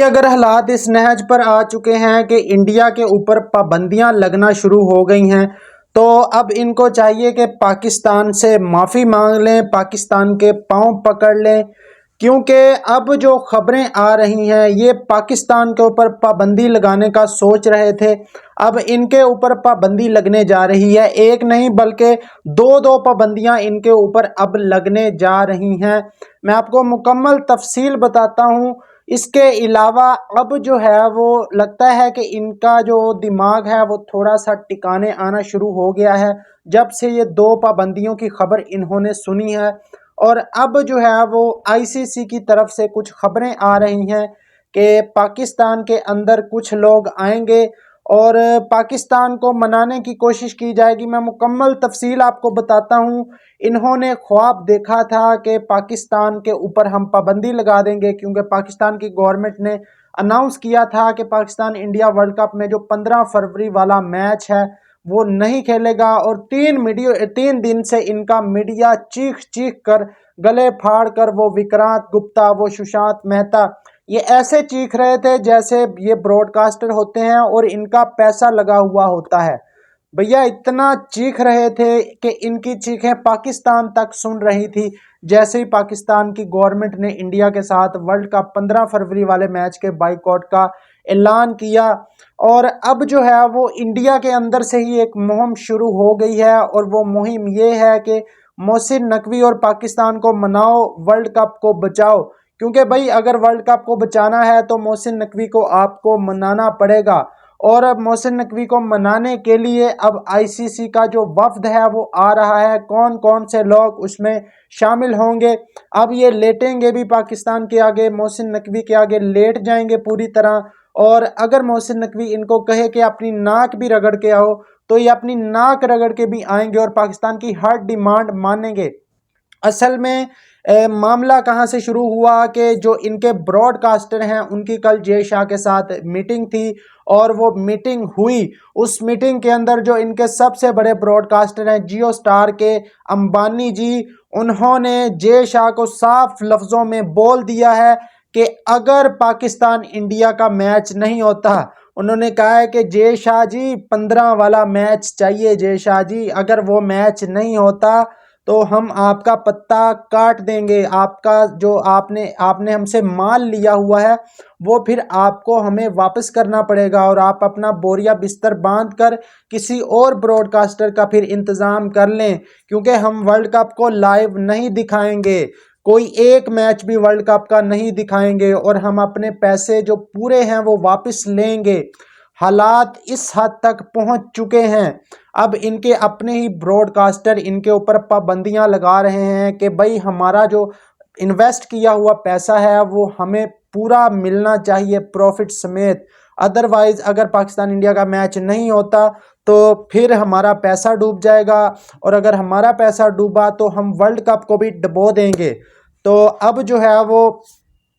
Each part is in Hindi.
अगर हालात इस नहज पर आ चुके हैं कि इंडिया के ऊपर पाबंदियां लगना शुरू हो गई हैं, तो अब इनको चाहिए कि पाकिस्तान से माफ़ी मांग लें, पाकिस्तान के पांव पकड़ लें। क्योंकि अब जो खबरें आ रही हैं ये पाकिस्तान के ऊपर पाबंदी लगाने का सोच रहे थे, अब इनके ऊपर पाबंदी लगने जा रही है। एक नहीं बल्कि दो दो पाबंदियां इनके ऊपर अब लगने जा रही हैं। मैं आपको मुकम्मल तफसील बताता हूं। इसके अलावा अब जो है वो लगता है कि इनका जो दिमाग है वो थोड़ा सा टिकाने आना शुरू हो गया है जब से ये दो पाबंदियों की खबर इन्होंने सुनी है। और अब जो है वो आईसीसी की तरफ से कुछ खबरें आ रही हैं कि पाकिस्तान के अंदर कुछ लोग आएंगे और पाकिस्तान को मनाने की कोशिश की जाएगी। मैं मुकम्मल तफसील आपको बताता हूँ। इन्होंने ख्वाब देखा था कि पाकिस्तान के ऊपर हम पाबंदी लगा देंगे, क्योंकि पाकिस्तान की गवर्नमेंट ने अनाउंस किया था कि पाकिस्तान इंडिया वर्ल्ड कप में जो 15 फरवरी वाला मैच है वो नहीं खेलेगा। और 3 दिन से इनका मीडिया चीख चीख कर, गले फाड़ कर, वो विक्रांत गुप्ता, वो सुशांत मेहता, ये ऐसे चीख रहे थे जैसे ये ब्रॉडकास्टर होते हैं और इनका पैसा लगा हुआ होता है। भैया इतना चीख रहे थे कि इनकी चीखें पाकिस्तान तक सुन रही थी। जैसे ही पाकिस्तान की गवर्नमेंट ने इंडिया के साथ वर्ल्ड कप 15 फरवरी वाले मैच के बाइकआउट का ऐलान किया, और अब जो है वो इंडिया के अंदर से ही एक मुहिम शुरू हो गई है। और वो मुहिम ये है कि मोहसिन नकवी और पाकिस्तान को मनाओ, वर्ल्ड कप को बचाओ। क्योंकि भाई अगर वर्ल्ड कप को बचाना है तो मोहसिन नकवी को आपको मनाना पड़ेगा। और अब मोहसिन नकवी को मनाने के लिए अब आईसीसी का जो वफ्द है वो आ रहा है। कौन कौन से लोग उसमें शामिल होंगे, अब ये लेटेंगे भी पाकिस्तान के आगे, मोहसिन नकवी के आगे लेट जाएंगे पूरी तरह। और अगर मोहसिन नकवी इनको कहे कि अपनी नाक भी रगड़ के आओ, तो ये अपनी नाक रगड़ के भी आएंगे और पाकिस्तान की हर डिमांड मानेंगे। असल में मामला कहाँ से शुरू हुआ कि जो इनके ब्रॉडकास्टर हैं उनकी कल जय शाह के साथ मीटिंग थी, और वो मीटिंग हुई। उस मीटिंग के अंदर जो इनके सबसे बड़े ब्रॉडकास्टर हैं जियो स्टार के अंबानी जी, उन्होंने जय शाह को साफ लफ्ज़ों में बोल दिया है कि अगर पाकिस्तान इंडिया का मैच नहीं होता, उन्होंने कहा है कि जय शाह जी 15 वाला मैच चाहिए, जय शाह जी अगर वो मैच नहीं होता तो हम आपका पत्ता काट देंगे। आपका जो आपने हमसे माल लिया हुआ है वो फिर आपको हमें वापस करना पड़ेगा, और आप अपना बोरिया बिस्तर बांध कर किसी और ब्रॉडकास्टर का फिर इंतज़ाम कर लें, क्योंकि हम वर्ल्ड कप को लाइव नहीं दिखाएंगे, कोई एक मैच भी वर्ल्ड कप का नहीं दिखाएंगे, और हम अपने पैसे जो पूरे हैं वो वापस लेंगे। हालात इस हद तक पहुंच चुके हैं, अब इनके अपने ही ब्रॉडकास्टर इनके ऊपर पाबंदियां लगा रहे हैं कि भाई हमारा जो इन्वेस्ट किया हुआ पैसा है वो हमें पूरा मिलना चाहिए प्रॉफिट समेत। अदरवाइज अगर पाकिस्तान इंडिया का मैच नहीं होता तो फिर हमारा पैसा डूब जाएगा, और अगर हमारा पैसा डूबा तो हम वर्ल्ड कप को भी डुबो देंगे। तो अब जो है वो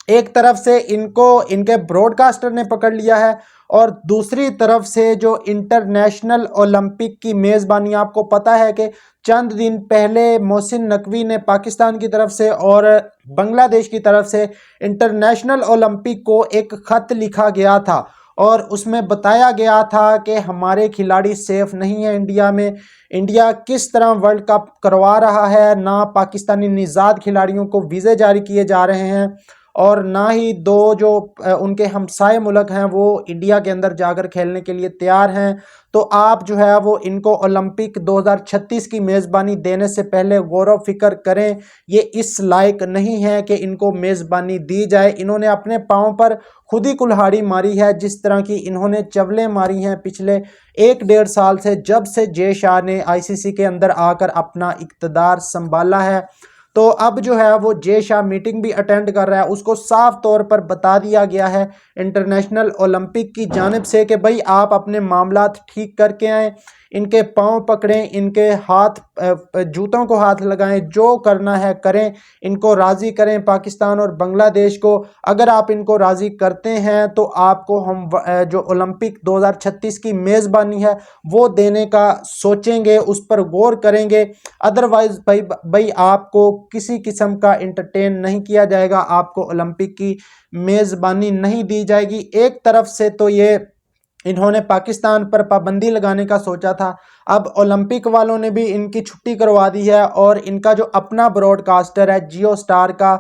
एक तरफ से इनको इनके ब्रॉडकास्टर ने पकड़ लिया है, और दूसरी तरफ से जो इंटरनेशनल ओलंपिक की मेज़बानी, आपको पता है कि चंद दिन पहले मोहसिन नकवी ने पाकिस्तान की तरफ से और बांग्लादेश की तरफ से इंटरनेशनल ओलंपिक को एक ख़त लिखा गया था, और उसमें बताया गया था कि हमारे खिलाड़ी सेफ नहीं है इंडिया में, इंडिया किस तरह वर्ल्ड कप करवा रहा है, ना पाकिस्तानी निज़ाद खिलाड़ियों को वीज़े जारी किए जा रहे हैं, और ना ही दो जो उनके हमसाए मुल्क हैं वो इंडिया के अंदर जाकर खेलने के लिए तैयार हैं। तो आप जो है वो इनको ओलंपिक 2036 की मेज़बानी देने से पहले गौर व फिक्र करें। ये इस लायक नहीं है कि इनको मेज़बानी दी जाए। इन्होंने अपने पाँव पर खुद ही कुल्हाड़ी मारी है, जिस तरह की इन्होंने चवलें मारी हैं पिछले 1-1.5 साल से, जब से जय शाह ने आईसीसी के अंदर आकर अपना इक़्तिदार संभाला है। तो अब जो है वो जय शाह मीटिंग भी अटेंड कर रहा है, उसको साफ तौर पर बता दिया गया है इंटरनेशनल ओलंपिक की जानिब से कि भाई आप अपने मामलात ठीक करके आएँ। इनके पांव पकड़ें, इनके हाथ जूतों को हाथ लगाएं, जो करना है करें, इनको राज़ी करें पाकिस्तान और बांग्लादेश को। अगर आप इनको राज़ी करते हैं तो आपको हम जो ओलंपिक 2036 की मेज़बानी है वो देने का सोचेंगे, उस पर गौर करेंगे। अदरवाइज भाई आपको किसी किस्म का इंटरटेन नहीं किया जाएगा, आपको ओलंपिक की मेज़बानी नहीं दी जाएगी। एक तरफ से तो ये इन्होंने पाकिस्तान पर पाबंदी लगाने का सोचा था, अब ओलंपिक वालों ने भी इनकी छुट्टी करवा दी है और इनका जो अपना ब्रॉडकास्टर है जियो स्टार का,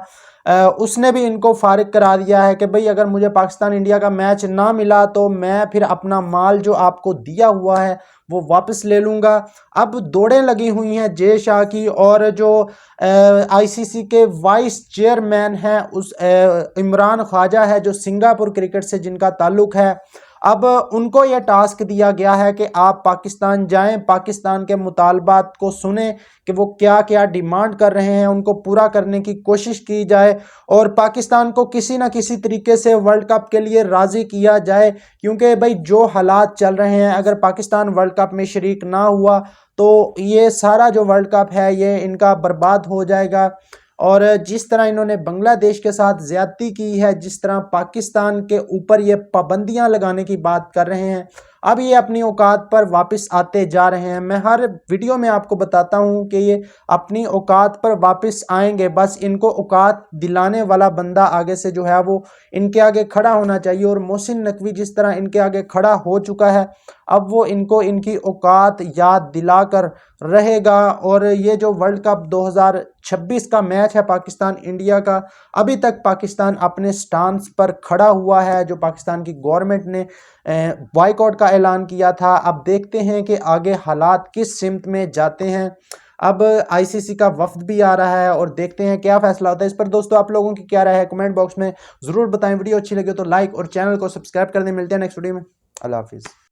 उसने भी इनको फारिग करा दिया है कि भाई अगर मुझे पाकिस्तान इंडिया का मैच ना मिला तो मैं फिर अपना माल जो आपको दिया हुआ है वो वापस ले लूँगा। अब दौड़ें लगी हुई हैं जय शाह की, और जो आईसीसी के वाइस चेयरमैन हैं उस इमरान ख्वाजा है जो सिंगापुर क्रिकेट से जिनका ताल्लुक है, अब उनको यह टास्क दिया गया है कि आप पाकिस्तान जाएं, पाकिस्तान के मुतालबात को सुने कि वो क्या क्या डिमांड कर रहे हैं, उनको पूरा करने की कोशिश की जाए और पाकिस्तान को किसी ना किसी तरीके से वर्ल्ड कप के लिए राज़ी किया जाए। क्योंकि भाई जो हालात चल रहे हैं, अगर पाकिस्तान वर्ल्ड कप में शरीक ना हुआ तो ये सारा जो वर्ल्ड कप है ये इनका बर्बाद हो जाएगा। और जिस तरह इन्होंने बांग्लादेश के साथ ज़्यादती की है, जिस तरह पाकिस्तान के ऊपर ये पाबंदियां लगाने की बात कर रहे हैं, अब ये अपनी औकात पर वापस आते जा रहे हैं। मैं हर वीडियो में आपको बताता हूं कि ये अपनी औकात पर वापस आएंगे, बस इनको औकात दिलाने वाला बंदा आगे से जो है वो इनके आगे खड़ा होना चाहिए। और मोहसिन नकवी जिस तरह इनके आगे खड़ा हो चुका है, अब वो इनको इनकी औकात याद दिलाकर रहेगा। और ये जो वर्ल्ड कप 2026 का मैच है पाकिस्तान इंडिया का, अभी तक पाकिस्तान अपने स्टांस पर खड़ा हुआ है। जो पाकिस्तान की गवर्नमेंट ने बॉयकॉट का ऐलान किया था, अब देखते हैं कि आगे हालात किस सिमत में जाते हैं। अब आईसीसी का वफ्द भी आ रहा है और देखते हैं क्या फैसला होता है। इस पर दोस्तों आप लोगों की क्या राय है कमेंट बॉक्स में ज़रूर बताएं। वीडियो अच्छी लगे तो लाइक और चैनल को सब्सक्राइब कर दें। मिलते हैं नेक्स्ट वीडियो में। अल्लाह हाफिज़।